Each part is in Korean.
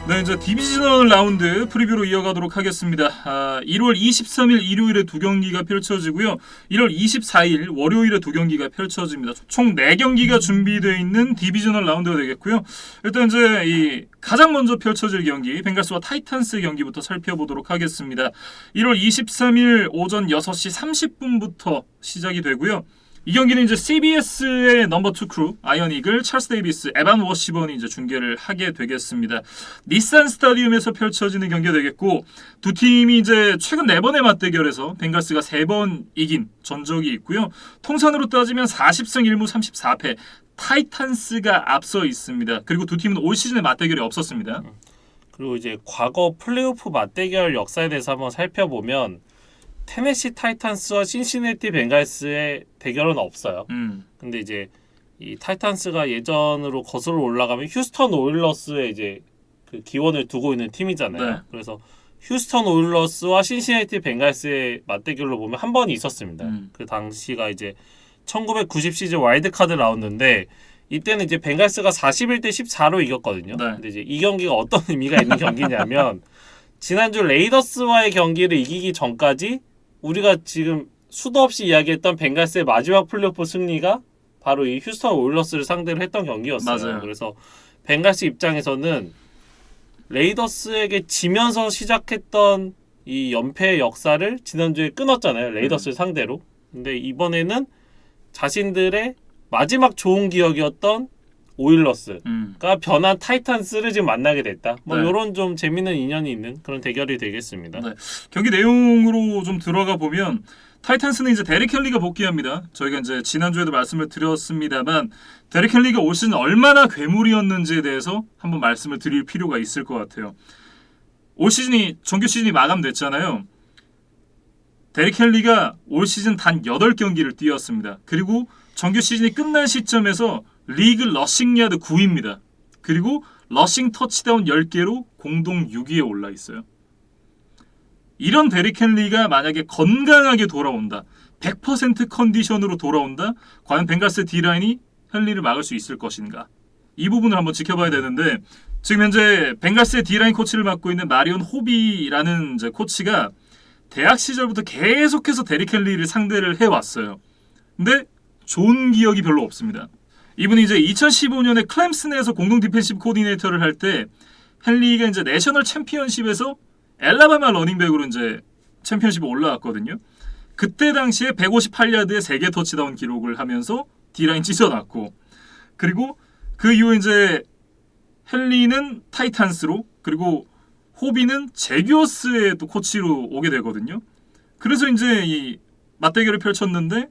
네, 이제 디비저널 라운드 프리뷰로 이어가도록 하겠습니다. 1월 23일 일요일에 두 경기가 펼쳐지고요. 1월 24일 월요일에 두 경기가 펼쳐집니다. 총 4경기가 준비되어 있는 디비저널 라운드가 되겠고요. 일단 이제 이 가장 먼저 펼쳐질 경기, 벵갈스와 타이탄스 경기부터 살펴보도록 하겠습니다. 1월 23일 오전 6시 30분부터 시작이 되고요. 이 경기는 이제 CBS의 넘버 2 크루 아이언 이글, 찰스 데이비스, 에반 워시번이 이제 중계를 하게 되겠습니다. 닛산 스타디움에서 펼쳐지는 경기가 되겠고, 두 팀이 이제 최근 4번의 맞대결에서 벵갈스가 3번 이긴 전적이 있고요. 통산으로 따지면 40승 1무 34패, 타이탄스가 앞서 있습니다. 그리고 두 팀은 올 시즌에 맞대결이 없었습니다. 그리고 이제 과거 플레이오프 맞대결 역사에 대해서 한번 살펴보면 테네시 타이탄스와 신시내티 벵갈스의 대결은 없어요. 근데 이제 이 타이탄스가 예전으로 거슬러 올라가면 휴스턴 오일러스의 이제 그 기원을 두고 있는 팀이잖아요. 네. 그래서 휴스턴 오일러스와 신시내티 벵갈스의 맞대결로 보면 한 번이 있었습니다. 그 당시가 이제 1990 시즌 와일드카드 라운드인데 이때는 이제 벵갈스가 41대 14로 이겼거든요. 네. 근데 이제 이 경기가 어떤 의미가 있는 경기냐면 지난주 레이더스와의 경기를 이기기 전까지 우리가 지금 수도 없이 이야기했던 벵갈스의 마지막 플레이오프 승리가 바로 이 휴스턴 오일러스를 상대로 했던 경기였어요. 맞아요. 그래서 벵갈스 입장에서는 레이더스에게 지면서 시작했던 이 연패의 역사를 지난주에 끊었잖아요. 레이더스를 상대로. 근데 이번에는 자신들의 마지막 좋은 기억이었던 오일러스가 변한 타이탄스를 지금 만나게 됐다. 뭐 네. 이런 좀 재밌는 인연이 있는 그런 대결이 되겠습니다. 네. 경기 내용으로 좀 들어가 보면 타이탄스는 이제 데릭 헨리가 복귀합니다. 저희가 이제 지난주에도 말씀을 드렸습니다만 데릭 헨리가 올 시즌 얼마나 괴물이었는지에 대해서 한번 말씀을 드릴 필요가 있을 것 같아요. 올 시즌이 정규 시즌이 마감됐잖아요. 데릭 헨리가 올 시즌 단 8경기를 뛰었습니다. 그리고 정규 시즌이 끝난 시점에서 리그 러싱 야드 9위입니다. 그리고 러싱 터치다운 10개로 공동 6위에 올라 있어요. 이런 데릭 헨리가 만약에 건강하게 돌아온다, 100% 컨디션으로 돌아온다, 과연 벵갈스 D라인이 헨리를 막을 수 있을 것인가? 이 부분을 한번 지켜봐야 되는데 지금 현재 벵갈스의 D라인 코치를 맡고 있는 마리온 호비라는 이제 코치가 대학 시절부터 계속해서 데릭 헨리를 상대를 해왔어요. 근데 좋은 기억이 별로 없습니다. 이분이 이제 2015년에 클램슨에서 공동 디펜시브 코디네이터를 할 때 헨리가 이제 내셔널 챔피언십에서 엘라바마 러닝백으로 이제 챔피언십에 올라왔거든요. 그때 당시에 158야드에 3개 터치다운 기록을 하면서 D라인 찢어놨고, 그리고 그 이후에 이제 헨리는 타이탄스로, 그리고 호비는 제규어스의 또 코치로 오게 되거든요. 그래서 이제 이 맞대결을 펼쳤는데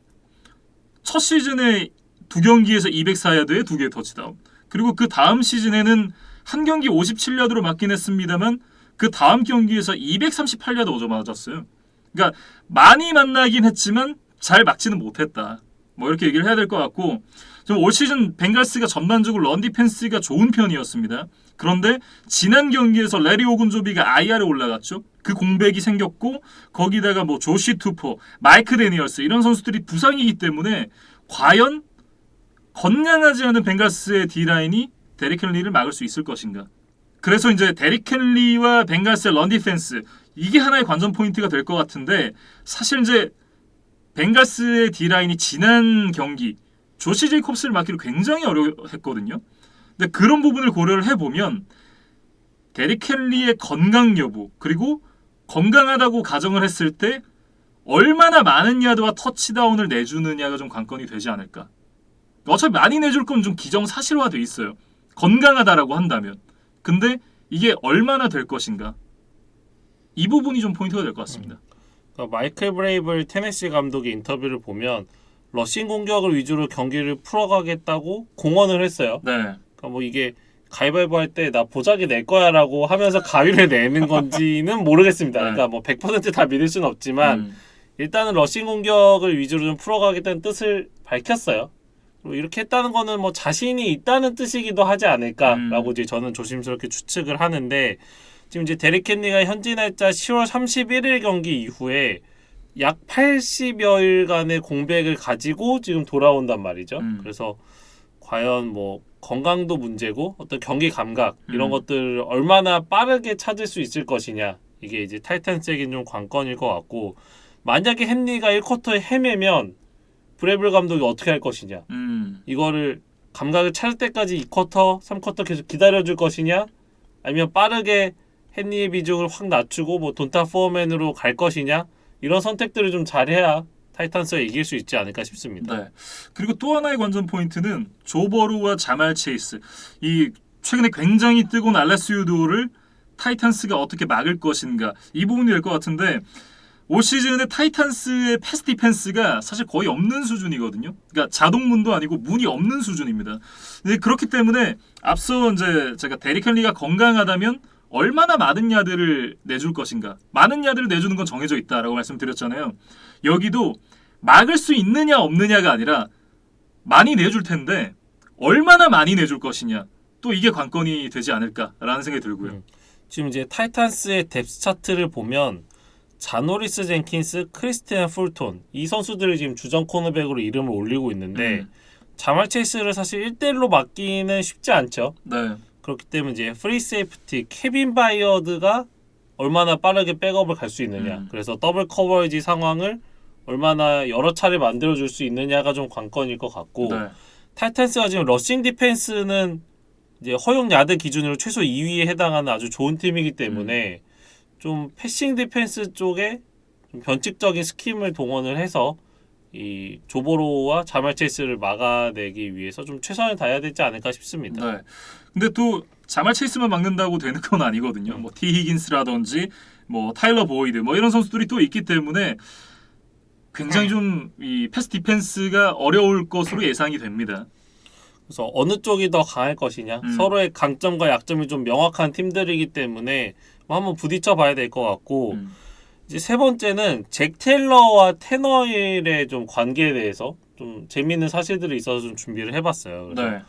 첫 시즌에 2경기에서 204야드에 2개의 터치다운, 그리고 그 다음 시즌에는 한 경기 57야드로 맞긴 했습니다만 그 다음 경기에서 238야드 오져 맞았어요. 그러니까 많이 만나긴 했지만 잘 막지는 못했다. 뭐 이렇게 얘기를 해야 될 것 같고, 좀 올 시즌 벵갈스가 전반적으로 런 디펜스가 좋은 편이었습니다. 그런데 지난 경기에서 레리 오군조비가 IR에 올라갔죠. 그 공백이 생겼고 거기다가 뭐 조시 투포, 마이크 데니얼스 이런 선수들이 부상이기 때문에 과연 건강하지 않은 벵갈스의 D라인이 데릭 헨리를 막을 수 있을 것인가. 그래서 이제 데릭 헨리와 벵갈스의 런 디펜스, 이게 하나의 관전 포인트가 될 것 같은데, 사실 이제 벵갈스의 D라인이 지난 경기 조시 제이콥스를 막기로 굉장히 어려웠거든요. 근데 그런 부분을 고려를 해보면 데릭 헨리의 건강 여부, 그리고 건강하다고 가정을 했을 때 얼마나 많은 야드와 터치다운을 내주느냐가 좀 관건이 되지 않을까. 어차피 많이 내줄 건 좀 기정사실화돼 있어요. 건강하다라고 한다면. 근데 이게 얼마나 될 것인가. 이 부분이 좀 포인트가 될 것 같습니다. 그러니까 마이클 브레이블 테네시 감독의 인터뷰를 보면 러싱 공격을 위주로 경기를 풀어가겠다고 공언을 했어요. 네. 그러니까 뭐 이게 가위바위보 할 때 나 보자기 낼 거야라고 하면서 가위를 내는 건지는 모르겠습니다. 네. 그러니까 뭐 100% 다 믿을 수는 없지만 일단은 러싱 공격을 위주로 좀 풀어가겠다는 뜻을 밝혔어요. 그리고 이렇게 했다는 거는 뭐 자신이 있다는 뜻이기도 하지 않을까라고 이제 저는 조심스럽게 추측을 하는데, 지금 이제 데릭 헨리가 현지 날짜 10월 31일 경기 이후에 약 80여일간의 공백을 가지고 지금 돌아온단 말이죠. 그래서 과연 뭐 건강도 문제고 어떤 경기 감각 이런 것들을 얼마나 빠르게 찾을 수 있을 것이냐 이게 이제 타이탄스에겐 좀 관건일 것 같고 만약에 헨리가 1쿼터에 헤매면 브레블 감독이 어떻게 할 것이냐 이거를 감각을 찾을 때까지 2쿼터, 3쿼터 계속 기다려줄 것이냐 아니면 빠르게 헨리의 비중을 확 낮추고 뭐 돈타 포어맨으로 갈 것이냐 이런 선택들을 좀 잘해야 타이탄스가 이길 수 있지 않을까 싶습니다. 네. 그리고 또 하나의 관전 포인트는 조 버루와 자말 체이스. 이 최근에 굉장히 뜨거운 알레스 유도를 타이탄스가 어떻게 막을 것인가 이 부분이 될 것 같은데 올 시즌에 타이탄스의 패스 디펜스가 사실 거의 없는 수준이거든요. 그러니까 자동문도 아니고 문이 없는 수준입니다. 근데 그렇기 때문에 앞서 이제 제가 데릭 헨리가 건강하다면 얼마나 많은 야드를 내줄 것인가. 많은 야드를 내주는 건 정해져 있다라고 말씀드렸잖아요. 여기도 막을 수 있느냐 없느냐가 아니라 많이 내줄 텐데 얼마나 많이 내줄 것이냐. 또 이게 관건이 되지 않을까라는 생각이 들고요. 지금 이제 타이탄스의 뎁스 차트를 보면 자노리스 젠킨스, 크리스티안 풀톤 이 선수들이 지금 주전 코너백으로 이름을 올리고 있는데 자말 체이스를 사실 1대1로 막기는 쉽지 않죠. 네. 그렇기 때문에 이제 프리 세이프티 케빈 바이어드가 얼마나 빠르게 백업을 갈 수 있느냐 그래서 더블 커버리지 상황을 얼마나 여러 차례 만들어줄 수 있느냐가 좀 관건일 것 같고 네. 타이탄스가 지금 러싱 디펜스는 이제 허용 야드 기준으로 최소 2위에 해당하는 아주 좋은 팀이기 때문에 좀 패싱 디펜스 쪽에 좀 변칙적인 스킴을 동원을 해서 이 조보로와 자말 체이스를 막아내기 위해서 좀 최선을 다해야 되지 않을까 싶습니다. 네. 근데 또 자말 체이스만 막는다고 되는 건 아니거든요. 뭐 티 히긴스라든지 뭐 타일러 보이드 뭐 이런 선수들이 또 있기 때문에 굉장히 좀 이 패스 디펜스가 어려울 것으로 예상이 됩니다. 그래서 어느 쪽이 더 강할 것이냐 서로의 강점과 약점이 좀 명확한 팀들이기 때문에 뭐 한번 부딪혀 봐야 될 것 같고 이제 세 번째는 잭 테일러와 테너힐의 좀 관계에 대해서 좀 재미있는 사실들이 있어서 좀 준비를 해봤어요. 그래서 네.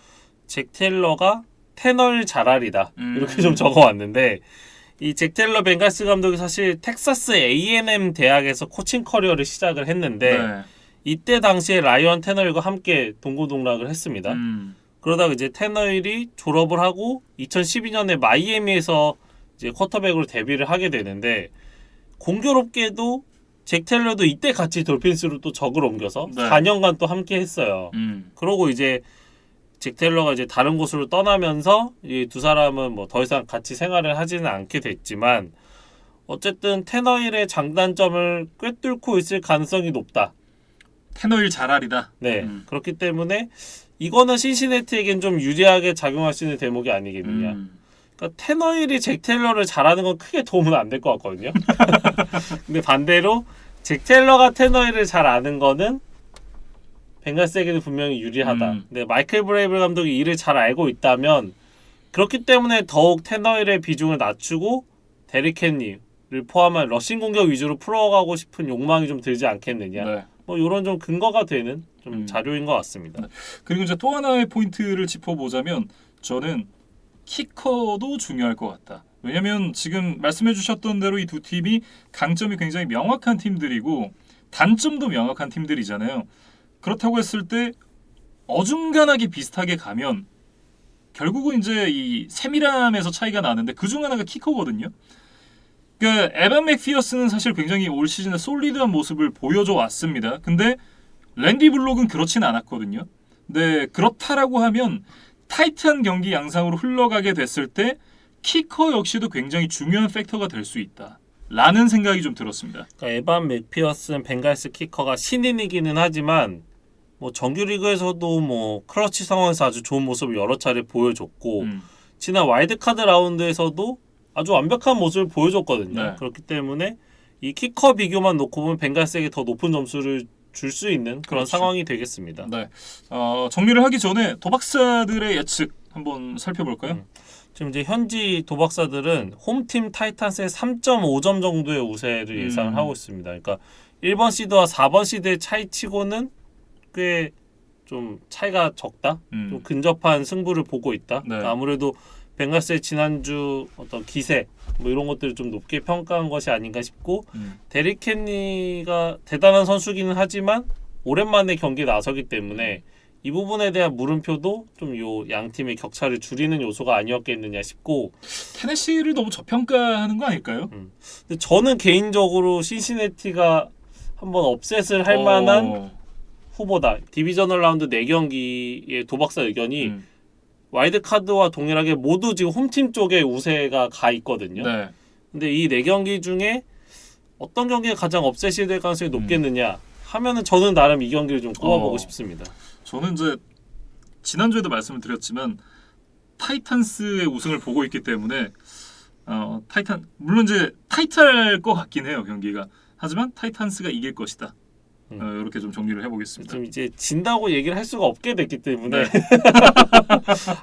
잭 테일러가 테너힐 잘알이다 이렇게 좀 적어왔는데 이 잭 테일러 벵갈스 감독이 사실 텍사스 A&M 대학에서 코칭 커리어를 시작을 했는데 네. 이때 당시에 라이언 테너힐과 함께 동고동락을 했습니다. 그러다가 이제 테너힐이 졸업을 하고 2012년에 마이애미에서 이제 쿼터백으로 데뷔를 하게 되는데 공교롭게도 잭 테일러도 이때 같이 돌핀스로 또 적을 옮겨서 네. 4년간 또 함께 했어요. 그러고 이제 잭 테일러가 이제 다른 곳으로 떠나면서 이 두 사람은 뭐 더 이상 같이 생활을 하지는 않게 됐지만 어쨌든 테너힐의 장단점을 꿰뚫고 있을 가능성이 높다. 테너일 잘알이다. 네, 그렇기 때문에 이거는 신시내티에겐 좀 유리하게 작용할 수 있는 대목이 아니겠느냐. 그러니까 테너힐이 잭 테일러를 잘하는 건 크게 도움은 안 될 것 같거든요. 근데 반대로 잭 테일러가 테너힐을 잘 아는 거는 벵갈스에게는 분명히 유리하다. 근데 마이클 브레이블 감독이 이를 잘 알고 있다면 그렇기 때문에 더욱 테너힐의 비중을 낮추고 데릭 헨리를 포함한 러싱 공격 위주로 풀어가고 싶은 욕망이 좀 들지 않겠느냐. 네. 뭐 이런 좀 근거가 되는 좀 자료인 것 같습니다. 그리고 이제 또 하나의 포인트를 짚어보자면 저는 키커도 중요할 것 같다. 왜냐면 지금 말씀해주셨던 대로 이 두 팀이 강점이 굉장히 명확한 팀들이고 단점도 명확한 팀들이잖아요. 그렇다고 했을 때 어중간하게 비슷하게 가면 결국은 이제 이 세밀함에서 차이가 나는데 그중 하나가 키커거든요. 그러니까 에반 맥피어스는 사실 굉장히 올 시즌에 솔리드한 모습을 보여줘 왔습니다. 근데 랜디 블록은 그렇진 않았거든요. 근데 그렇다라고 하면 타이트한 경기 양상으로 흘러가게 됐을 때 키커 역시도 굉장히 중요한 팩터가 될 수 있다. 라는 생각이 좀 들었습니다. 그러니까 에반 맥피어슨 벵갈스 키커가 신인이기는 하지만 뭐 정규리그에서도 뭐 클러치 상황에서 아주 좋은 모습을 여러 차례 보여줬고 지난 와일드카드 라운드에서도 아주 완벽한 모습을 보여줬거든요. 네. 그렇기 때문에 이 키커 비교만 놓고 보면 벵갈스에게 더 높은 점수를 줄 수 있는 그런 그렇죠. 상황이 되겠습니다. 네. 정리를 하기 전에 도박사들의 예측 한번 살펴볼까요? 지금 이제 현지 도박사들은 홈팀 타이탄스의 3.5점 정도의 우세를 예상을 하고 있습니다. 그러니까 1번 시드와 4번 시드의 차이치고는 꽤 좀 차이가 적다. 좀 근접한 승부를 보고 있다. 네. 그러니까 아무래도 벵갈스의 지난주 어떤 기세 뭐 이런 것들을 좀 높게 평가한 것이 아닌가 싶고 데릭 헨리가 대단한 선수기는 하지만 오랜만에 경기에 나서기 때문에 이 부분에 대한 물음표도 좀 요 양 팀의 격차를 줄이는 요소가 아니었겠느냐 싶고 테네시를 너무 저평가하는 거 아닐까요? 근데 저는 개인적으로 신시내티가 한번 업셋을 할 만한 후보다. 디비저널 라운드 4경기의 도박사 의견이 와일드카드와 동일하게 모두 지금 홈팀 쪽에 우세가 가 있거든요. 네. 근데 이 4경기 중에 어떤 경기가 가장 업셋이 될 가능성이 높겠느냐 하면은 저는 나름 이 경기를 좀 꼽아보고 싶습니다. 저는 이제 지난주에도 말씀을 드렸지만 타이탄스의 우승을 보고 있기 때문에 타이탄 물론 이제 타이트할 것 같긴 해요 경기가. 하지만 타이탄스가 이길 것이다. 이렇게 좀 정리를 해보겠습니다. 좀 이제 진다고 얘기를 할 수가 없게 됐기 때문에 네.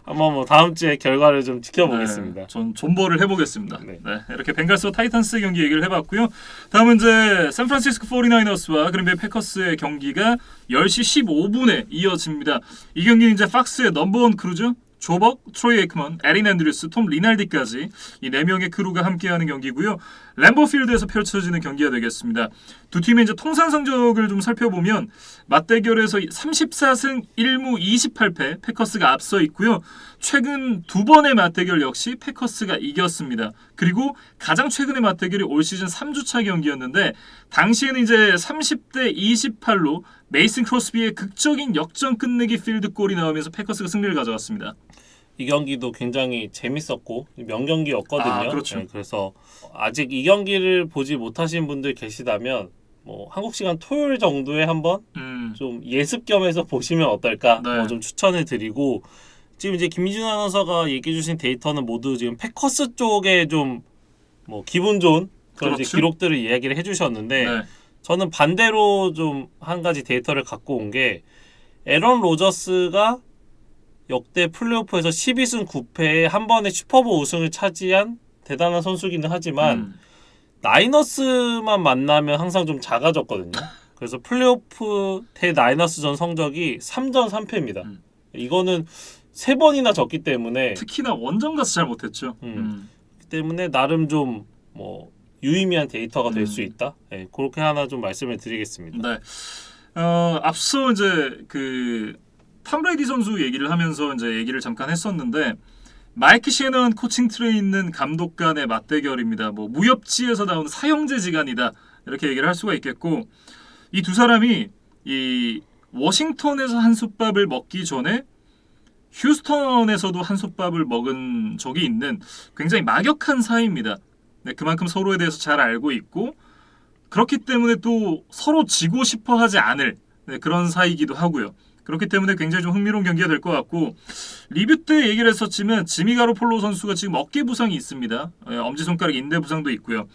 한번 뭐 다음 주에 결과를 좀 지켜보겠습니다. 네, 전 존버를 해보겠습니다. 네. 네, 이렇게 벵갈스와 타이탄스 경기 얘기를 해봤고요. 다음은 이제 샌프란시스코 49어rs와 그린베이 패커스의 경기가 10시 15분에 이어집니다. 이 경기는 이제 팍스의 넘버원 크루죠. 조벅, 트로이 에이크먼, 에린 앤드류스, 톰 리날디까지 이 4명의 크루가 함께하는 경기고요. 램보필드에서 펼쳐지는 경기가 되겠습니다. 두 팀의 이제 통산 성적을 좀 살펴보면 맞대결에서 34승 1무 28패 패커스가 앞서 있고요. 최근 두 번의 맞대결 역시 패커스가 이겼습니다. 그리고 가장 최근의 맞대결이 올 시즌 3주차 경기였는데 당시에는 이제 30대 28로 메이슨 크로스비의 극적인 역전 끝내기 필드골이 나오면서 패커스가 승리를 가져갔습니다. 이 경기도 굉장히 재밌었고 명경기였거든요. 그렇죠. 네, 그래서 아직 이 경기를 보지 못하신 분들 계시다면 뭐 한국 시간 토요일 정도에 한번 좀 예습 겸해서 보시면 어떨까 네. 좀 추천을 드리고 지금 이제 김민준 아나운서가 얘기해 주신 데이터는 모두 지금 패커스 쪽에 좀 뭐 기분 좋은 그런 그렇죠. 이제 기록들을 이야기를 해주셨는데 네. 저는 반대로 좀 한 가지 데이터를 갖고 온 게 에런 로저스가 역대 플레이오프에서 12승 9패에 한 번에 슈퍼볼 우승을 차지한 대단한 선수기는 하지만 나이너스만 만나면 항상 좀 작아졌거든요. 그래서 플레이오프 대 나이너스전 성적이 3전 3패입니다. 이거는 3번이나 졌기 때문에 특히나 원정 가서 잘 못했죠. 때문에 나름 좀 뭐 유의미한 데이터가 될 수 있다. 네, 그렇게 하나 좀 말씀을 드리겠습니다. 네. 앞서 이제 그 탐 브레이디 선수 얘기를 하면서 이제 얘기를 잠깐 했었는데 마이크 셰넌 코칭 트레에 있는 감독 간의 맞대결입니다. 뭐 무협지에서 나오는 사형제지간이다 이렇게 얘기를 할 수가 있겠고 이 두 사람이 이 워싱턴에서 한솥밥을 먹기 전에 휴스턴에서도 한솥밥을 먹은 적이 있는 굉장히 막역한 사이입니다. 네, 그만큼 서로에 대해서 잘 알고 있고 그렇기 때문에 또 서로 지고 싶어 하지 않을 그런 사이이기도 하고요. 그렇기 때문에 굉장히 좀 흥미로운 경기가 될 것 같고 리뷰 때 얘기를 했었지만 지미 가로폴로 선수가 지금 어깨 부상이 있습니다. 엄지손가락 인대 부상도 있고요.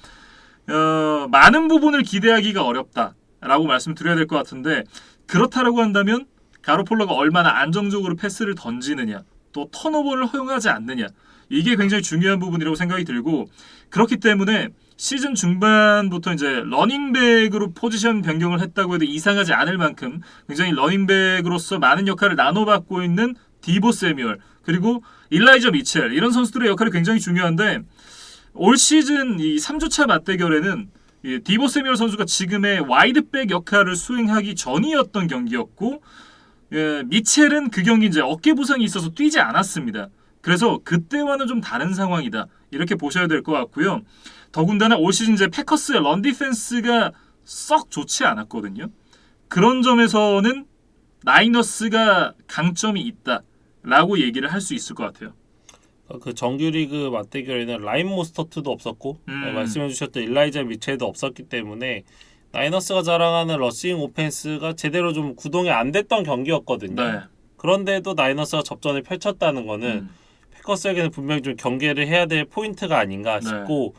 많은 부분을 기대하기가 어렵다라고 말씀드려야 될 것 같은데 그렇다라고 한다면 가로폴로가 얼마나 안정적으로 패스를 던지느냐 또 턴오버를 허용하지 않느냐 이게 굉장히 중요한 부분이라고 생각이 들고 그렇기 때문에 시즌 중반부터 이제 러닝백으로 포지션 변경을 했다고 해도 이상하지 않을 만큼 굉장히 러닝백으로서 많은 역할을 나눠받고 있는 디보 세뮤얼 그리고 일라이저 미첼 이런 선수들의 역할이 굉장히 중요한데 올 시즌 이 3주차 맞대결에는 이 디보 세뮤얼 선수가 지금의 와이드백 역할을 수행하기 전이었던 경기였고 미첼은 그 경기 이제 어깨 부상이 있어서 뛰지 않았습니다. 그래서 그때와는 좀 다른 상황이다. 이렇게 보셔야 될 것 같고요. 더군다나 올 시즌 이제 패커스의 런 디펜스가 썩 좋지 않았거든요. 그런 점에서는 나이너스가 강점이 있다라고 얘기를 할 수 있을 것 같아요. 그 정규리그 맞대결에는 라인 모스터트도 없었고 말씀해주셨던 일라이자 미첼도 없었기 때문에 나이너스가 자랑하는 러싱 오펜스가 제대로 좀 구동이 안 됐던 경기였거든요. 네. 그런데도 나이너스가 접전을 펼쳤다는 거는 패커스에게는 분명히 좀 경계를 해야 될 포인트가 아닌가 싶고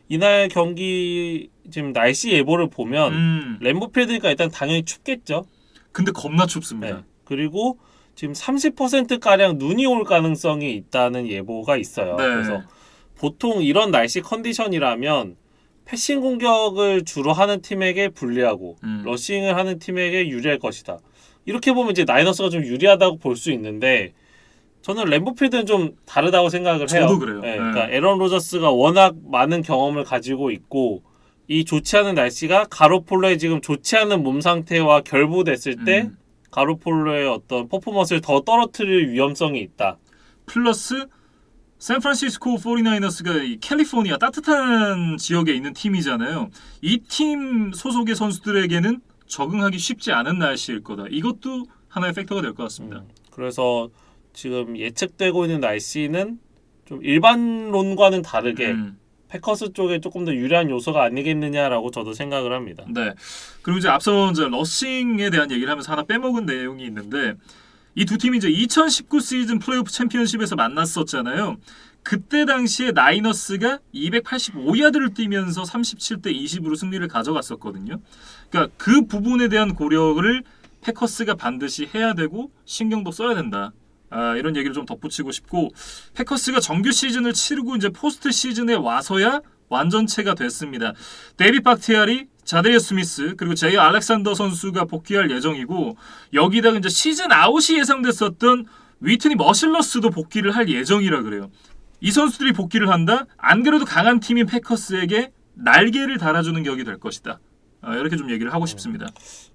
이날 경기 지금 날씨 예보를 보면 램보필드니까 일단 당연히 춥겠죠. 근데 겁나 춥습니다. 네. 그리고 지금 30%가량 눈이 올 가능성이 있다는 예보가 있어요. 네. 그래서 보통 이런 날씨 컨디션이라면 패싱 공격을 주로 하는 팀에게 불리하고 러싱을 하는 팀에게 유리할 것이다. 이렇게 보면 이제 나이너스가 좀 유리하다고 볼 수 있는데 저는 램보필드는 좀 다르다고 생각을 해요. 저도 그래요. 네, 그러니까 에런 로저스가 워낙 많은 경험을 가지고 있고 이 좋지 않은 날씨가 가로폴로의 지금 좋지 않은 몸 상태와 결부됐을 때 가로폴로의 어떤 퍼포먼스를 더 떨어뜨릴 위험성이 있다. 플러스 샌프란시스코 49어rs가 이 캘리포니아 따뜻한 지역에 있는 팀이잖아요. 이 팀 소속의 선수들에게는 적응하기 쉽지 않은 날씨일 거다. 이것도 하나의 팩터가 될 것 같습니다. 그래서 지금 예측되고 있는 날씨는 좀 일반론과는 다르게 패커스 쪽에 조금 더 유리한 요소가 아니겠느냐라고 저도 생각을 합니다. 네. 그리고 이제 앞서 이제 러싱에 대한 얘기를 하면서 하나 빼먹은 내용이 있는데 이 두 팀이 이제 2019 시즌 플레이오프 챔피언십에서 만났었잖아요. 그때 당시에 나이너스가 285야드를 뛰면서 37대 20으로 승리를 가져갔었거든요. 그러니까 그 부분에 대한 고려를 패커스가 반드시 해야 되고 신경도 써야 된다. 이런 얘기를 좀 덧붙이고 싶고 패커스가 정규 시즌을 치르고 이제 포스트 시즌에 와서야 완전체가 됐습니다. 데이비 박티아리, 자데리어 스미스 그리고 제이 알렉산더 선수가 복귀할 예정이고 여기다가 이제 시즌 아웃이 예상됐었던 위트니 머실러스도 복귀를 할 예정이라 그래요. 이 선수들이 복귀를 한다? 안 그래도 강한 팀인 패커스에게 날개를 달아주는 격이 될 것이다. 이렇게 좀 얘기를 하고 싶습니다.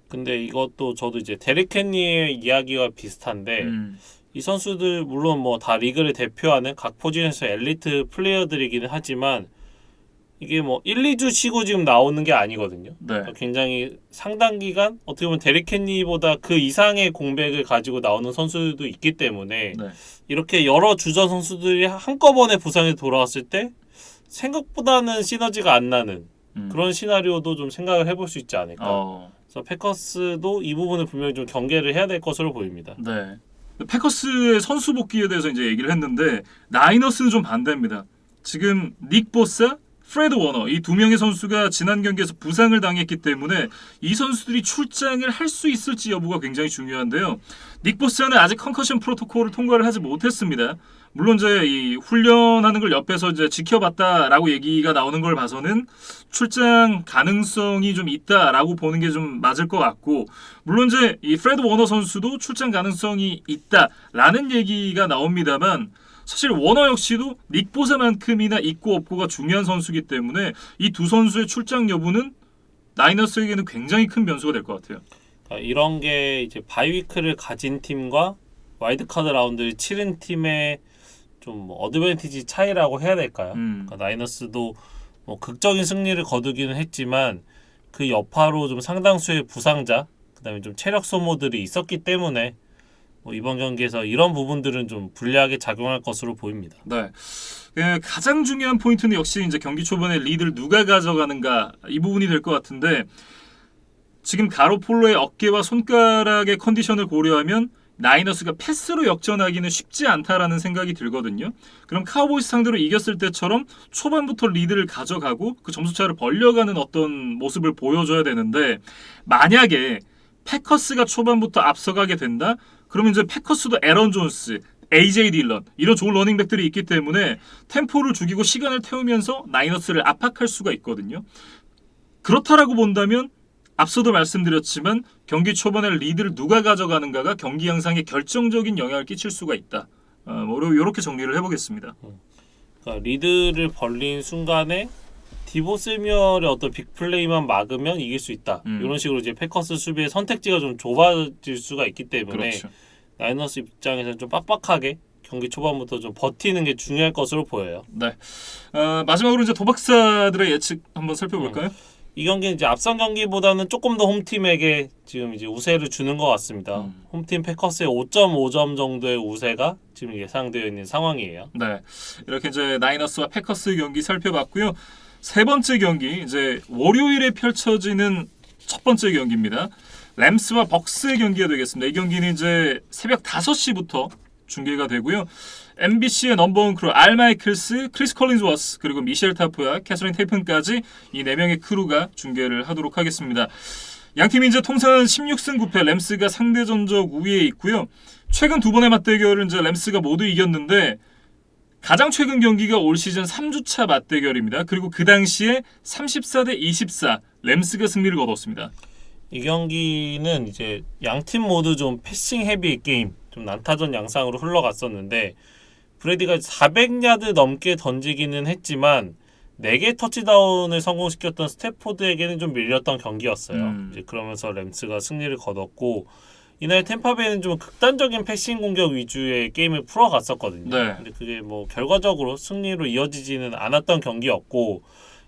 근데 이것도 저도 이제 데릭 헨리의 이야기와 비슷한데 이 선수들 물론 뭐 다 리그를 대표하는 각 포지션에서 엘리트 플레이어들이기는 하지만 이게 뭐 1, 2주 쉬고 지금 나오는 게 아니거든요. 네. 그러니까 굉장히 상당 기간 어떻게 보면 데릭 헨리보다 그 이상의 공백을 가지고 나오는 선수들도 있기 때문에 네. 이렇게 여러 주전 선수들이 한꺼번에 부상에 돌아왔을 때 생각보다는 시너지가 안 나는 그런 시나리오도 좀 생각을 해볼 수 있지 않을까. 그래서 패커스도 이 부분을 분명히 좀 경계를 해야 될 것으로 보입니다. 네. 패커스의 선수 복귀에 대해서 이제 얘기를 했는데 나이너스는 좀 반대입니다. 지금 닉 보사, 프레드 워너 이 두 명의 선수가 지난 경기에서 부상을 당했기 때문에 이 선수들이 출장을 할 수 있을지 여부가 굉장히 중요한데요. 닉 보사는 아직 컨커션 프로토콜을 통과를 하지 못했습니다. 물론 이제 이 훈련하는 걸 옆에서 이제 지켜봤다라고 얘기가 나오는 걸 봐서는 출장 가능성이 좀 있다라고 보는 게 좀 맞을 것 같고, 물론 이제 이 프레드 워너 선수도 출장 가능성이 있다라는 얘기가 나옵니다만 사실 워너 역시도 닉 보사만큼이나 있고 없고가 중요한 선수이기 때문에 이 두 선수의 출장 여부는 나이너스에게는 굉장히 큰 변수가 될 것 같아요. 그러니까 이런 게 이제 바이위크를 가진 팀과 와일드카드 라운드를 치른 팀의 좀 어드밴티지 차이라고 해야 될까요? 그러니까 나이너스도 뭐 극적인 승리를 거두기는 했지만 그 여파로 좀 상당수의 부상자, 그다음에 좀 체력 소모들이 있었기 때문에 뭐 이번 경기에서 이런 부분들은 좀 불리하게 작용할 것으로 보입니다. 네. 가장 중요한 포인트는 역시 이제 경기 초반에 리드를 누가 가져가는가 이 부분이 될 것 같은데, 지금 가로폴로의 어깨와 손가락의 컨디션을 고려하면 나이너스가 패스로 역전하기는 쉽지 않다라는 생각이 들거든요. 그럼 카우보이스 상대로 이겼을 때처럼 초반부터 리드를 가져가고 그 점수차를 벌려가는 어떤 모습을 보여줘야 되는데, 만약에 패커스가 초반부터 앞서가게 된다? 그러면 이제 패커스도 에런 존스, AJ 딜런 이런 좋은 러닝백들이 있기 때문에 템포를 죽이고 시간을 태우면서 나이너스를 압박할 수가 있거든요. 그렇다라고 본다면 앞서도 말씀드렸지만 경기 초반에 리드를 누가 가져가는가가 경기 양상에 결정적인 영향을 끼칠 수가 있다. 이렇게 정리를 해보겠습니다. 그러니까 리드를 벌린 순간에 디보 세뮤얼의 어떤 빅플레이만 막으면 이길 수 있다. 이런 식으로 이제 패커스 수비의 선택지가 좀 좁아질 수가 있기 때문에 그렇죠. 나이너스 입장에서는 좀 빡빡하게 경기 초반부터 좀 버티는 게 중요할 것으로 보여요. 네. 마지막으로 이제 도박사들의 예측 한번 살펴볼까요? 이 경기는 이제 앞선 경기보다는 조금 더 홈팀에게 지금 이제 우세를 주는 것 같습니다. 홈팀 패커스의 5.5점 정도의 우세가 지금 예상되어 있는 상황이에요. 네. 이렇게 이제 나이너스와 패커스 경기 살펴봤고요. 세 번째 경기 이제 월요일에 펼쳐지는 첫 번째 경기입니다. 램스와 벅스의 경기가 되겠습니다. 이 경기는 이제 새벽 5시부터 중계가 되고요. MBC의 넘버원 크루 알 마이클스, 크리스 컬린즈워스 그리고 미셸 타프와 캐서린 테이픈까지 이 4명의 크루가 중계를 하도록 하겠습니다. 양팀이 이제 통산 16승 9패, 램스가 상대 전적 우위에 있고요. 최근 두 번의 맞대결은 이제 램스가 모두 이겼는데 가장 최근 경기가 올 시즌 3주차 맞대결입니다. 그리고 그 당시에 34대 24 램스가 승리를 거뒀습니다. 이 경기는 이제 양팀 모두 좀 패싱 헤비 게임, 좀 난타전 양상으로 흘러갔었는데 브레디가 400야드 넘게 던지기는 했지만 4개 터치다운을 성공시켰던 스태포드에게는 좀 밀렸던 경기였어요. 이제 그러면서 램스가 승리를 거뒀고 이날 템파베이는 좀 극단적인 패싱 공격 위주의 게임을 풀어갔었거든요. 네. 근데 그게 뭐 결과적으로 승리로 이어지지는 않았던 경기였고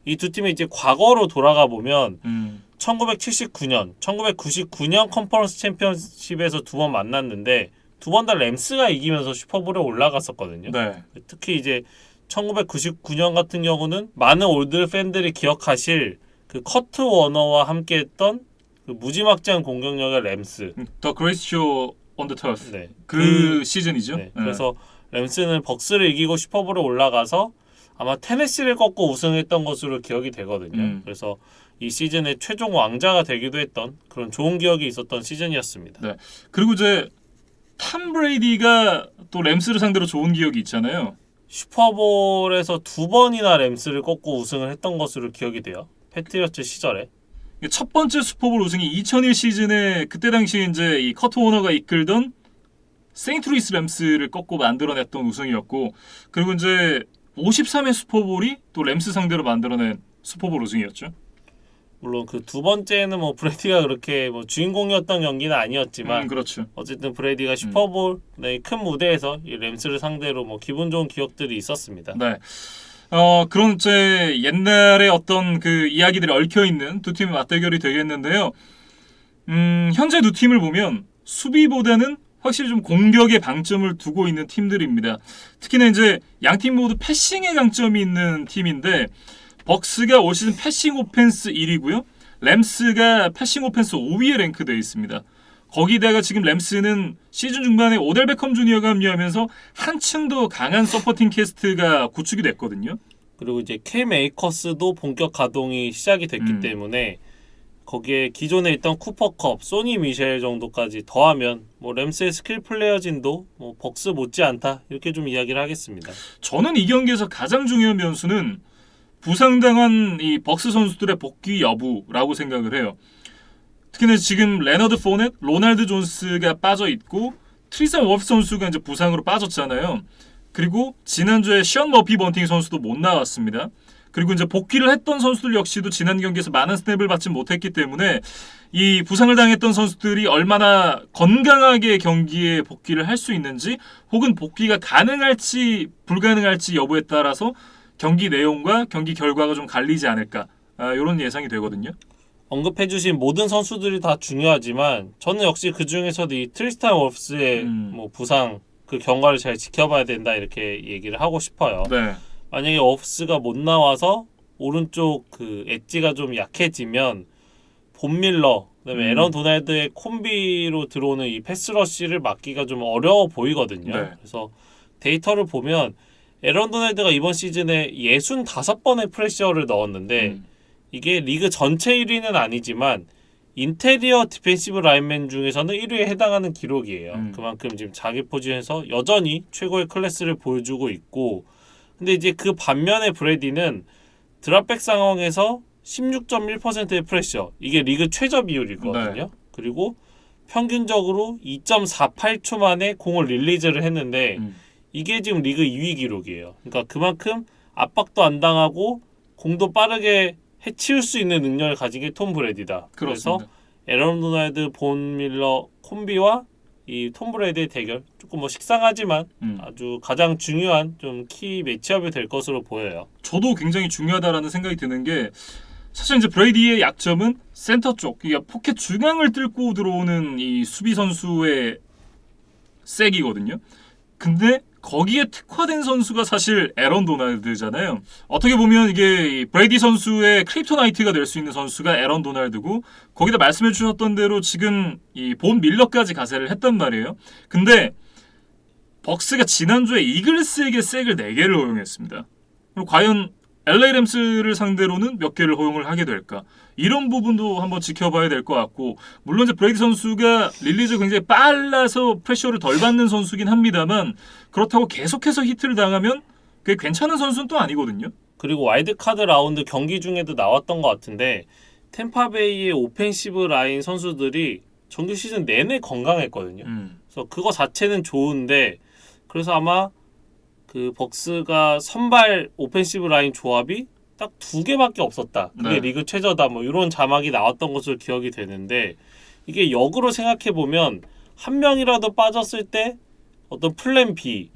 이 두 팀이 이제 과거로 돌아가 보면 1979년, 1999년 컨퍼런스 챔피언십에서 두 번 만났는데 두 번 다 램스가 이기면서 슈퍼볼에 올라갔었거든요. 네. 특히 이제 1999년 같은 경우는 많은 올드 팬들이 기억하실 그 커트 워너와 함께했던 그 무지막지한 공격력의 램스. The Great Show on the Turf. 네. 그 시즌이죠. 네. 그래서 램스는 벅스를 이기고 슈퍼볼에 올라가서 아마 테네시를 꺾고 우승했던 것으로 기억이 되거든요. 그래서 이 시즌의 최종 왕자가 되기도 했던 그런 좋은 기억이 있었던 시즌이었습니다. 네. 그리고 이제 탐 브레이디가 또 램스를 상대로 좋은 기억이 있잖아요. 슈퍼볼에서 두 번이나 램스를 꺾고 우승을 했던 것으로 기억이 돼요. 패트리어츠 시절에. 첫 번째 슈퍼볼 우승이 2001 시즌에 그때 당시 이제 이 커트 워너가 이끌던 세인트루이스 램스를 꺾고 만들어냈던 우승이었고, 그리고 이제 53회 슈퍼볼이 또 램스 상대로 만들어낸 슈퍼볼 우승이었죠. 물론 그 두 번째는 뭐 브레이디가 그렇게 뭐 주인공이었던 경기는 아니었지만 그렇죠. 어쨌든 브레이디가 슈퍼볼 큰 무대에서 이 램스를 상대로 뭐 기분 좋은 기억들이 있었습니다. 네. 그런 이제 옛날에 어떤 그 이야기들이 얽혀 있는 두 팀의 맞대결이 되겠는데요. 현재 두 팀을 보면 수비보다는 확실히 좀 공격에 방점을 두고 있는 팀들입니다. 특히나 이제 양 팀 모두 패싱에 강점이 있는 팀인데 벅스가 올 시즌 패싱 오펜스 1위고요. 램스가 패싱 오펜스 5위에 랭크되어 있습니다. 거기다가 지금 램스는 시즌 중반에 오델 베컴 주니어가 합류하면서 한층 더 강한 서포팅 캐스트가 구축이 됐거든요. 그리고 이제 캠 에이커스도 본격 가동이 시작이 됐기 때문에 거기에 기존에 있던 쿠퍼컵, 소니 미셸 정도까지 더하면 뭐 램스의 스킬 플레이어진도 뭐 벅스 못지않다 이렇게 좀 이야기를 하겠습니다. 저는 이 경기에서 가장 중요한 변수는 부상당한 이 벅스 선수들의 복귀 여부라고 생각을 해요. 특히나 지금 레너드 포넷, 로날드 존스가 빠져 있고 트리사 월프 선수가 이제 부상으로 빠졌잖아요. 그리고 지난주에 시언 머피 번팅 선수도 못 나왔습니다. 그리고 이제 복귀를 했던 선수들 역시도 지난 경기에서 많은 스냅을 받지 못했기 때문에 이 부상을 당했던 선수들이 얼마나 건강하게 경기에 복귀를 할 수 있는지 혹은 복귀가 가능할지 불가능할지 여부에 따라서 경기 내용과 경기 결과가 좀 갈리지 않을까 이런 예상이 되거든요. 언급해주신 모든 선수들이 다 중요하지만 저는 역시 그 중에서도 이 트리스탄 월프스의 뭐 부상 그 경과를 잘 지켜봐야 된다 이렇게 얘기를 하고 싶어요. 네. 만약에 월프스가 못 나와서 오른쪽 그 엣지가 좀 약해지면 본 밀러 그다음에 에런 도날드의 콤비로 들어오는 이 패스러쉬를 막기가 좀 어려워 보이거든요. 네. 그래서 데이터를 보면 에런 도날드가 이번 시즌에 65번의 프레셔를 넣었는데 이게 리그 전체 1위는 아니지만 인테리어 디펜시브 라인맨 중에서는 1위에 해당하는 기록이에요. 그만큼 지금 자기 포지션에서 여전히 최고의 클래스를 보여주고 있고 근데 이제 그 반면에 브래디는 드랍백 상황에서 16.1%의 프레셔 이게 리그 최저 비율이거든요. 네. 그리고 평균적으로 2.48초 만에 공을 릴리즈를 했는데 이게 지금 리그 2위 기록이에요. 그러니까 그만큼 압박도 안 당하고 공도 빠르게 해치울 수 있는 능력을 가진 게 톰 브래디다. 그렇습니다. 그래서 에런 도날드, 본 밀러 콤비와 이 톰 브래디의 대결 조금 뭐 식상하지만 아주 가장 중요한 좀 키 매치업이 될 것으로 보여요. 저도 굉장히 중요하다라는 생각이 드는 게 사실 이제 브레이디의 약점은 센터 쪽, 그러니까 포켓 중앙을 뚫고 들어오는 이 수비 선수의 색이거든요. 근데 거기에 특화된 선수가 사실 에런 도날드잖아요. 어떻게 보면 이게 브레이디 선수의 크립토나이트가 될 수 있는 선수가 에런 도날드고 거기다 말씀해 주셨던 대로 지금 이 본 밀러까지 가세를 했단 말이에요. 근데 벅스가 지난주에 이글스에게 색을 4개를 허용했습니다. 그럼 과연 LA 램스를 상대로는 몇 개를 허용을 하게 될까? 이런 부분도 한번 지켜봐야 될 것 같고 물론 이제 브레이디 선수가 릴리즈 굉장히 빨라서 프레셔를 덜 받는 선수긴 합니다만 그렇다고 계속해서 히트를 당하면 그게 괜찮은 선수는 또 아니거든요. 그리고 와일드카드 라운드 경기 중에도 나왔던 것 같은데 템파베이의 오펜시브 라인 선수들이 정규 시즌 내내 건강했거든요. 그래서 그거 자체는 좋은데 그래서 아마 그 벅스가 선발 오펜시브 라인 조합이 딱 2개밖에 없었다. 그게 네. 리그 최저다. 뭐 이런 자막이 나왔던 것으로 기억이 되는데 이게 역으로 생각해 보면 한 명이라도 빠졌을 때 어떤 플랜 B에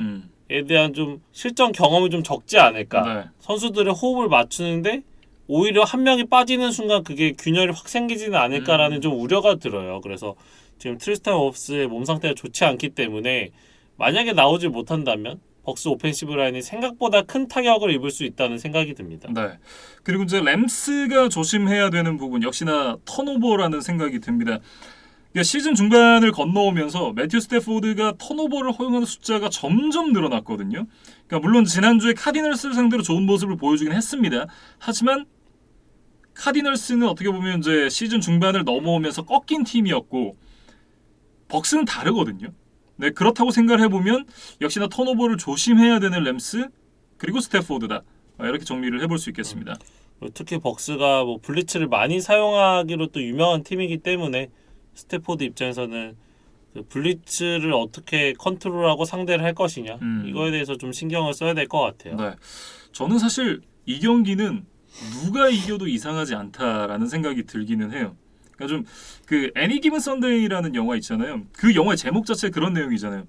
대한 좀 실전 경험이 좀 적지 않을까. 네. 선수들의 호흡을 맞추는데 오히려 한 명이 빠지는 순간 그게 균열이 확 생기지는 않을까라는 좀 우려가 들어요. 그래서 지금 트리스탄 웁스의 몸 상태가 좋지 않기 때문에 만약에 나오지 못한다면 벅스 오펜시브 라인이 생각보다 큰 타격을 입을 수 있다는 생각이 듭니다. 네. 그리고 이제 램스가 조심해야 되는 부분 역시나 턴오버라는 생각이 듭니다. 그러니까 시즌 중반을 건너오면서 매튜 스태포드가 턴오버를 허용하는 숫자가 점점 늘어났거든요. 그러니까 물론 지난주에 카디널스를 상대로 좋은 모습을 보여주긴 했습니다. 하지만 카디널스는 어떻게 보면 이제 시즌 중반을 넘어오면서 꺾인 팀이었고 벅스는 다르거든요. 네, 그렇다고 생각을 해보면 역시나 턴오버를 조심해야 되는 램스 그리고 스태포드다. 이렇게 정리를 해볼 수 있겠습니다. 특히 벅스가 뭐 블리츠를 많이 사용하기로 또 유명한 팀이기 때문에 스태포드 입장에서는 그 블리츠를 어떻게 컨트롤하고 상대를 할 것이냐 이거에 대해서 좀 신경을 써야 될 것 같아요. 네, 저는 사실 이 경기는 누가 이겨도 이상하지 않다라는 생각이 들기는 해요. 그러니까 좀 그 애니 기븐 선데이라는 영화 있잖아요. 그 영화의 제목 자체 그런 내용이잖아요.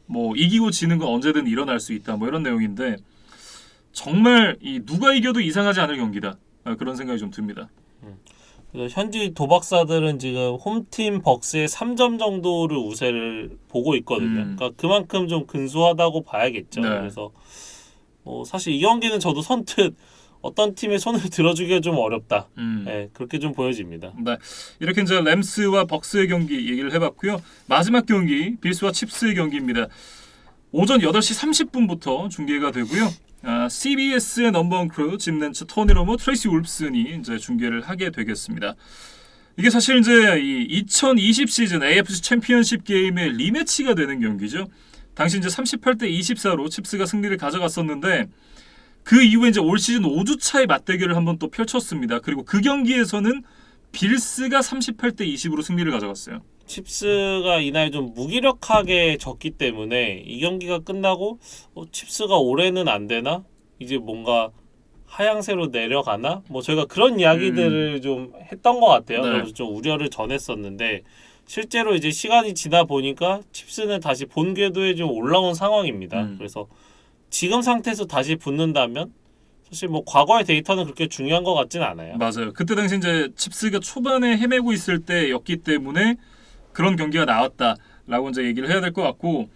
뭐 이기고 지는 건 언제든 일어날 수 있다. 뭐 이런 내용인데 정말 이 누가 이겨도 이상하지 않을 경기다. 그런 생각이 좀 듭니다. 현지 도박사들은 지금 홈팀 벅스의 3점 정도를 우세를 보고 있거든요. 그러니까 그만큼 좀 근소하다고 봐야겠죠. 네. 그래서 사실 이 경기는 저도 선뜻 어떤 팀의 손을 들어주기가 좀 어렵다. 네, 그렇게 좀 보여집니다. 네, 이렇게 이제 램스와 벅스의 경기 얘기를 해봤고요. 마지막 경기 빌스와 칩스의 경기입니다. 오전 8시 30분부터 중계가 되고요. CBS의 넘버원 크루 짐 렌츠, 토니 로모, 트레이시 울프슨이 이제 중계를 하게 되겠습니다. 이게 사실 이제 이 2020 시즌 AFC 챔피언십 게임의 리매치가 되는 경기죠. 당시 이제 38대 24로 칩스가 승리를 가져갔었는데 그 이후에 이제 올 시즌 5주차의 맞대결을 한번 또 펼쳤습니다. 그리고 그 경기에서는 빌스가 38대 20으로 승리를 가져갔어요. 칩스가 이날 좀 무기력하게 졌기 때문에 이 경기가 끝나고 칩스가 올해는 안 되나? 이제 뭔가 하향세로 내려가나? 뭐 저희가 그런 이야기들을 좀 했던 것 같아요. 네. 그래서 좀 우려를 전했었는데 실제로 이제 시간이 지나 보니까 칩스는 다시 본 궤도에 좀 올라온 상황입니다. 그래서 지금 상태에서 다시 붙는다면 사실 뭐 과거의 데이터는 그렇게 중요한 것 같진 않아요. 맞아요. 그때 당시 이제 칩스가 초반에 헤매고 있을 때였기 때문에 그런 경기가 나왔다라고 이제 얘기를 해야 될 것 같고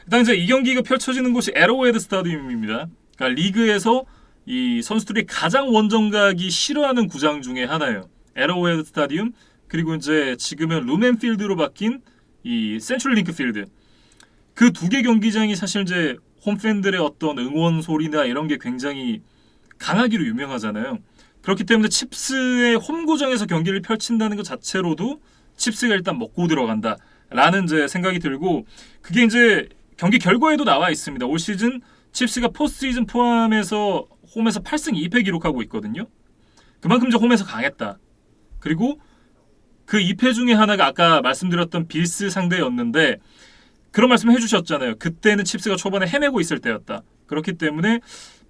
일단 이제 이 경기가 펼쳐지는 곳이 에로헤드 스타디움입니다. 그러니까 리그에서 이 선수들이 가장 원정각이 싫어하는 구장 중에 하나예요. 에로헤드 스타디움 그리고 이제 지금은 루멘필드로 바뀐 이 센트럴 링크 필드 그 두 개 경기장이 사실 이제 홈팬들의 어떤 응원 소리나 이런 게 굉장히 강하기로 유명하잖아요. 그렇기 때문에 칩스의 홈구장에서 경기를 펼친다는 것 자체로도 칩스가 일단 먹고 들어간다라는 이제 생각이 들고 그게 이제 경기 결과에도 나와 있습니다. 올 시즌 칩스가 포스트시즌 포함해서 홈에서 8승 2패 기록하고 있거든요. 그만큼 이제 홈에서 강했다. 그리고 그 2패 중에 하나가 아까 말씀드렸던 빌스 상대였는데 그런 말씀 해주셨잖아요. 그때는 칩스가 초반에 헤매고 있을 때였다. 그렇기 때문에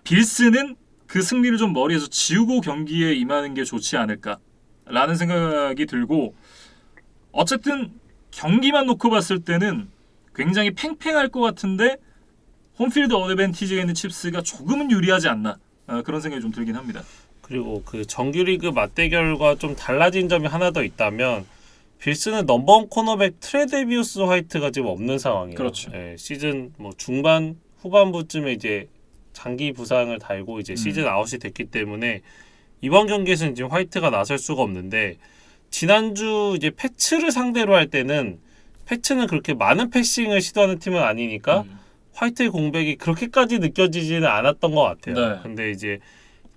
빌스는 그 승리를 좀 머리에서 지우고 경기에 임하는 게 좋지 않을까라는 생각이 들고 어쨌든 경기만 놓고 봤을 때는 굉장히 팽팽할 것 같은데 홈필드 어드밴티지가 있는 칩스가 조금은 유리하지 않나 그런 생각이 좀 들긴 합니다. 그리고 그 정규리그 맞대결과 좀 달라진 점이 하나 더 있다면 빌스는 넘버원 코너백 트레데비우스 화이트가 지금 없는 상황이에요. 그렇죠. 예, 시즌 뭐 중반 후반부쯤에 이제 장기 부상을 달고 이제 시즌 아웃이 됐기 때문에 이번 경기에서는 지금 화이트가 나설 수가 없는데 지난주 이제 패츠를 상대로 할 때는 패츠는 그렇게 많은 패싱을 시도하는 팀은 아니니까 화이트의 공백이 그렇게까지 느껴지지는 않았던 것 같아요. 네. 근데 이제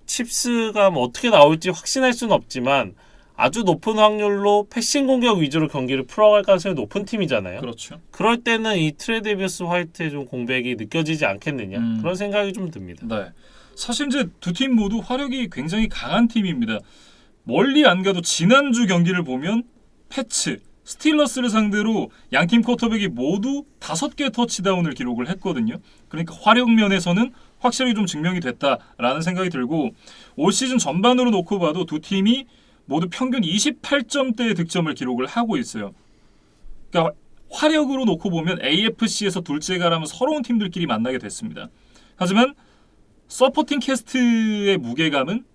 칩스가 뭐 어떻게 나올지 확신할 수는 없지만 아주 높은 확률로 패싱 공격 위주로 경기를 풀어갈 가능성이 높은 팀이잖아요. 그렇죠. 그럴 때는 이 트레데비우스 화이트의 좀 공백이 느껴지지 않겠느냐 그런 생각이 좀 듭니다. 네. 사실 이제 두 팀 모두 화력이 굉장히 강한 팀입니다. 멀리 안 가도 지난주 경기를 보면 패츠, 스틸러스를 상대로 양팀 쿼터백이 모두 5개 터치다운을 기록을 했거든요. 그러니까 화력 면에서는 확실히 좀 증명이 됐다라는 생각이 들고 올 시즌 전반으로 놓고 봐도 두 팀이 모두 평균 28점대의 득점을 기록을 하고 있어요. 그러니까 화력으로 놓고 보면 AFC에서 둘째가라면 서러운 팀들끼리 만나게 됐습니다. 하지만 서포팅 캐스트의 무게감은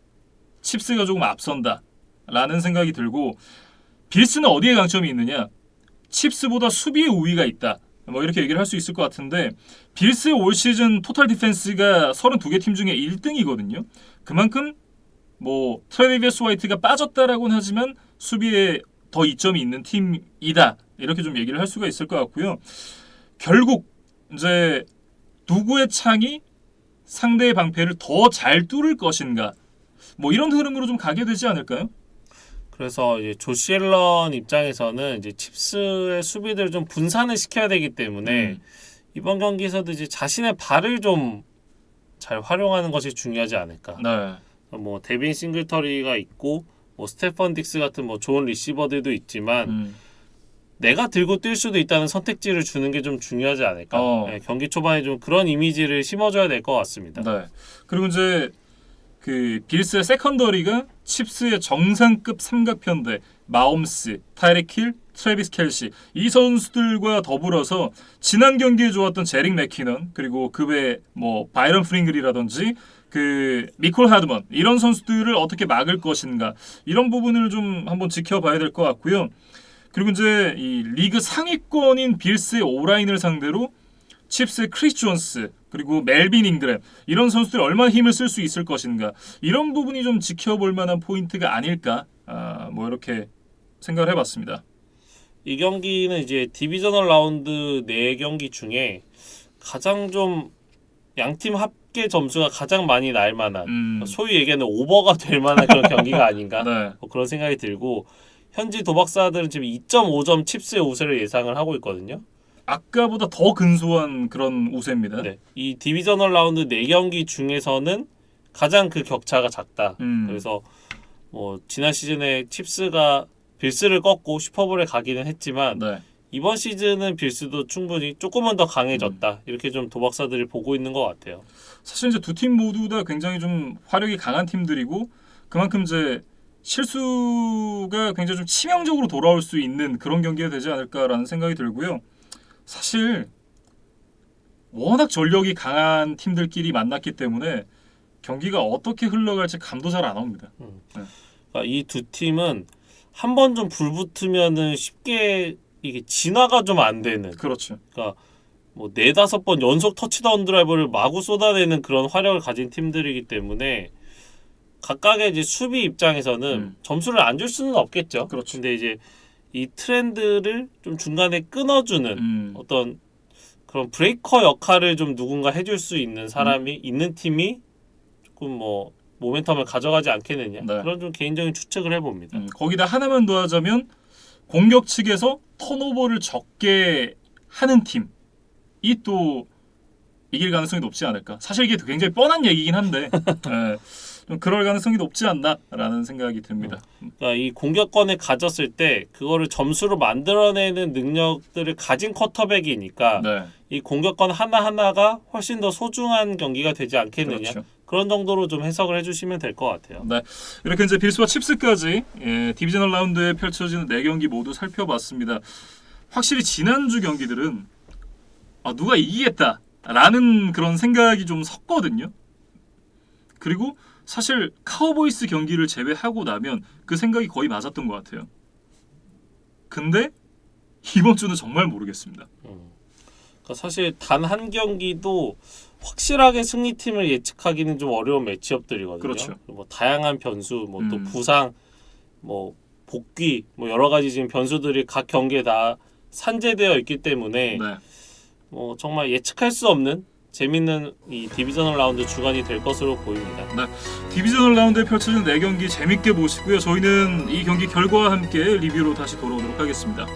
칩스가 조금 앞선다라는 생각이 들고, 빌스는 어디에 강점이 있느냐? 칩스보다 수비의 우위가 있다. 뭐 이렇게 얘기를 할 수 있을 것 같은데, 빌스의 올 시즌 토탈 디펜스가 32개 팀 중에 1등이거든요. 그만큼 뭐 트래비스 화이트가 빠졌다라고는 하지만 수비에 더 이점이 있는 팀이다. 이렇게 좀 얘기를 할 수가 있을 것 같고요. 결국 이제 누구의 창이 상대의 방패를 더 잘 뚫을 것인가, 뭐 이런 흐름으로 좀 가게 되지 않을까요? 그래서 이제 조시 앨런 입장에서는 이제 칩스의 수비들을 좀 분산을 시켜야 되기 때문에 이번 경기에서도 이제 자신의 발을 좀 잘 활용하는 것이 중요하지 않을까. 네. 뭐 데빈 싱글터리가 있고 뭐 스테펀 딕스 같은 뭐 좋은 리시버들도 있지만 내가 들고 뛸 수도 있다는 선택지를 주는 게 좀 중요하지 않을까. 네, 경기 초반에 좀 그런 이미지를 심어줘야 될 것 같습니다. 네. 그리고 이제 그 빌스의 세컨더리가 칩스의 정상급 삼각편대 마홈스, 타이렉 힐, 트래비스 켈시, 이 선수들과 더불어서 지난 경기에 좋았던 제릭 맥키넌, 그리고 그 외에 뭐 바이런 프링글이라든지 그 미콜 하드먼, 이런 선수들을 어떻게 막을 것인가, 이런 부분을 좀 한번 지켜봐야 될 것 같고요. 그리고 이제 이 리그 상위권인 빌스의 오라인을 상대로 칩스의 크리스 존스, 그리고 멜빈 잉그램, 이런 선수들이 얼마나 힘을 쓸 수 있을 것인가, 이런 부분이 좀 지켜볼 만한 포인트가 아닐까, 뭐 이렇게 생각을 해봤습니다. 이 경기는 이제 디비저널 라운드 4경기 중에 가장 좀 양팀 합계 점수가 가장 많이 날 만한, 소위 얘기하는 오버가 될 만한 그런 경기가 아닌가. 네. 뭐 그런 생각이 들고, 현지 도박사들은 지금 2.5점 칩스의 우세를 예상을 하고 있거든요. 아까보다 더 근소한 그런 우세입니다. 네. 이 디비저널 라운드 4경기 중에서는 가장 그 격차가 작다. 그래서 뭐 지난 시즌에 칩스가 빌스를 꺾고 슈퍼볼에 가기는 했지만 네. 이번 시즌은 빌스도 충분히 조금은 더 강해졌다. 이렇게 좀 도박사들이 보고 있는 것 같아요. 사실 이제 두 팀 모두 다 굉장히 좀 화력이 강한 팀들이고, 그만큼 이제 실수가 굉장히 좀 치명적으로 돌아올 수 있는 그런 경기가 되지 않을까라는 생각이 들고요. 사실 워낙 전력이 강한 팀들끼리 만났기 때문에 경기가 어떻게 흘러갈지 감도 잘 안 옵니다. 그러니까 이 두 팀은 한 번 좀 불붙으면은 쉽게 이게 진화가 좀 안 되는. 그렇죠. 그러니까 뭐 4-5번 연속 터치다운 드라이브를 마구 쏟아내는 그런 화력을 가진 팀들이기 때문에 각각의 이제 수비 입장에서는 점수를 안 줄 수는 없겠죠. 그렇죠. 근데 이제 이 트렌드를 좀 중간에 끊어주는 어떤 그런 브레이커 역할을 좀 누군가 해줄 수 있는 사람이 있는 팀이 조금 뭐 모멘텀을 가져가지 않겠느냐. 네. 그런 좀 개인적인 추측을 해봅니다. 거기다 하나만 더 하자면 공격 측에서 턴오버를 적게 하는 팀이 또 이길 가능성이 높지 않을까. 사실 이게 굉장히 뻔한 얘기긴 한데 네, 좀 그럴 가능성이 높지 않나라는 생각이 듭니다. 그러니까 이 공격권을 가졌을 때 그거를 점수로 만들어내는 능력들을 가진 쿼터백이니까 네. 이 공격권 하나하나가 훨씬 더 소중한 경기가 되지 않겠느냐. 그렇죠. 그런 정도로 좀 해석을 해주시면 될 것 같아요. 네, 이렇게 이제 빌스와 칩스까지 디비저널 라운드에 펼쳐지는 4경기 모두 살펴봤습니다. 확실히 지난주 경기들은 누가 이기겠다라는 그런 생각이 좀 섰거든요. 그리고 사실 카우보이스 경기를 제외하고 나면 그 생각이 거의 맞았던 것 같아요. 근데 이번 주는 정말 모르겠습니다. 그러니까 사실 단 한 경기도 확실하게 승리팀을 예측하기는 좀 어려운 매치업들이거든요. 그렇죠. 뭐 다양한 변수, 뭐 또 부상, 뭐 복귀, 뭐 여러 가지 지금 변수들이 각 경기에 다 산재되어 있기 때문에 네. 뭐 정말 예측할 수 없는 재밌는 이 디비저널 라운드 주간이 될 것으로 보입니다. 디비저널 라운드에 펼쳐진 4경기 재밌게 보시고요. 저희는 이 경기 결과와 함께 리뷰로 다시 돌아오도록 하겠습니다.